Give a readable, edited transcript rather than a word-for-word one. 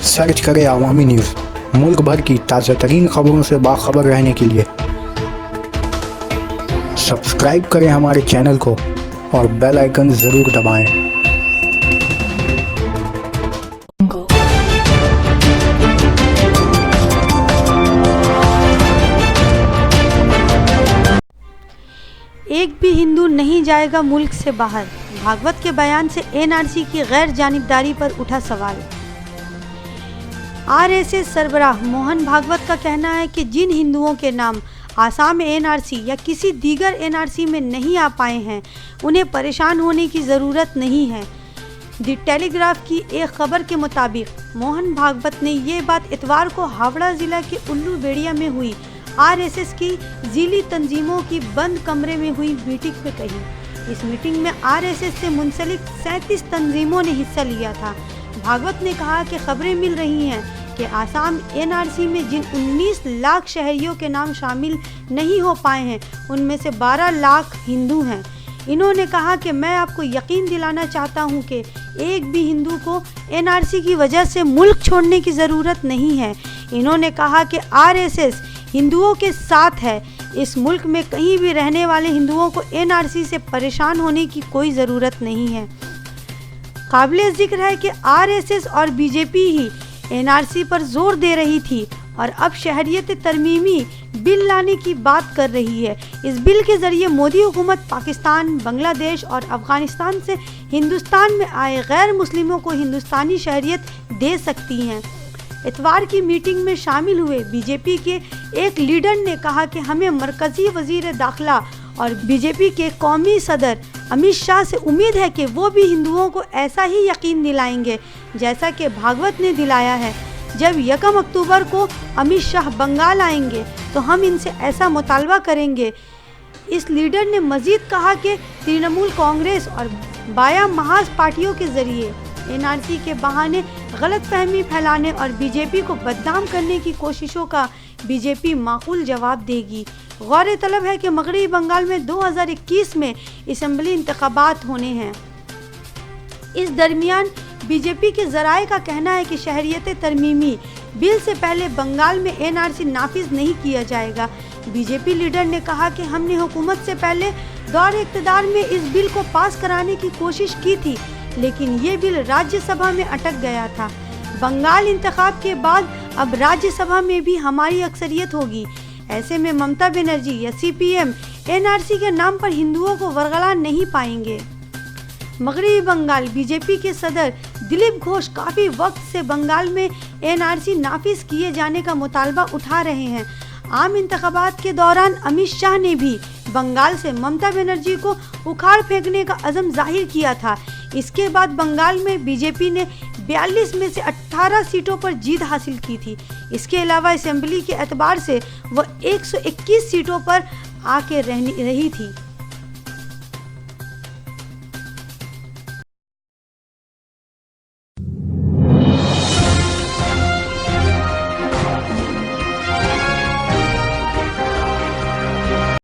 Search करें अवामी news. मुल्क भर की ताज़ा तरीन खबरों से बाखबर रहने के लिए सब्सक्राइब करें हमारे चैनल को और बेल आइकन ज़रूर दबाएं। एक भी हिंदू नहीं जाएगा मुल्क से बाहर। भागवत के बयान से एनआरसी की गैर जानिबदारी पर उठा सवाल। आरएसएस सरबराह मोहन भागवत का कहना है कि जिन हिंदुओं के नाम आसाम एनआरसी या किसी दीगर एनआरसी में नहीं आ पाए हैं, उन्हें परेशान होने की ज़रूरत नहीं है। द टेलीग्राफ की एक खबर के मुताबिक मोहन भागवत ने ये बात इतवार को हावड़ा ज़िला के उल्लू बेड़िया में हुई आरएसएस की ज़िली तंजीमों की बंद कमरे में हुई मीटिंग में कही। इस मीटिंग में आरएसएस से मुंसलिक 37 तंजीमों ने हिस्सा लिया था। भागवत ने कहा कि खबरें मिल रही हैं कि आसाम एनआरसी में जिन 19 लाख शहरियों के नाम शामिल नहीं हो पाए हैं, उनमें से 12 लाख हिंदू हैं। इन्होंने कहा कि मैं आपको यकीन दिलाना चाहता हूं कि एक भी हिंदू को एनआरसी की वजह से मुल्क छोड़ने की ज़रूरत नहीं है। इन्होंने कहा कि आरएसएस हिंदुओं के साथ है। इस मुल्क में कहीं भी रहने वाले हिंदुओं को एनआरसी से परेशान होने की कोई ज़रूरत नहीं है। काबिले ज़िक्र है कि आरएसएस और बीजेपी ही एनआरसी पर जोर दे रही थी और अब शहरियत तरमीमी बिल लाने की बात कर रही है। इस बिल के ज़रिए मोदी हुकूमत पाकिस्तान, बांग्लादेश और अफ़गानिस्तान से हिंदुस्तान में आए गैर मुस्लिमों को हिंदुस्तानी शहरियत दे सकती हैं। इतवार की मीटिंग में शामिल हुए बीजेपी के एक लीडर ने कहा कि हमें मरकज़ी वज़ीर दाखिला और बीजेपी के कौमी सदर अमित शाह से उम्मीद है कि वो भी हिंदुओं को ऐसा ही यकीन दिलाएंगे जैसा कि भागवत ने दिलाया है। जब 1 अक्टूबर को अमित शाह बंगाल आएंगे तो हम इनसे ऐसा मुतालबा करेंगे। इस लीडर ने मजीद कहा कि तृणमूल कांग्रेस और बाया महाज पार्टियों के ज़रिए एनआरसी के बहाने गलतफहमी फैलाने और बीजेपी को बदनाम करने की कोशिशों का बीजेपी माकूल जवाब देगी। गौर-ए-तलब है कि मगरबी बंगाल में 2021 में असेंबली इंतखाबात होने हैं। इस दरमियान बीजेपी के ज़राए का कहना है कि शहरियत तरमीमी बिल से पहले बंगाल में एनआरसी नाफिज नहीं किया जाएगा। बीजेपी लीडर ने कहा कि हमने हुकूमत से पहले दौर इक़्तिदार में इस बिल को पास कराने की कोशिश की थी, लेकिन ये बिल राज्यसभा में अटक गया था। बंगाल इंतखाब के बाद अब राज्यसभा में भी हमारी अक्सरियत होगी। ऐसे में ममता बनर्जी या सीपीएम एनआरसी के नाम पर हिंदुओं को वरगला नहीं पाएंगे। मगरबी बंगाल बीजेपी के सदर दिलीप घोष काफ़ी वक्त से बंगाल में एनआरसी नाफिज किए जाने का मुतालबा उठा रहे हैं। आम इंतखाबात के दौरान अमित शाह ने भी बंगाल से ममता बनर्जी को उखाड़ फेंकने का अज़म जाहिर किया था। इसके बाद बंगाल में बीजेपी ने 42 में से 18 सीटों पर जीत हासिल की थी। इसके अलावा असेंबली के एतबार से वह 121 सीटों पर आके रही थी।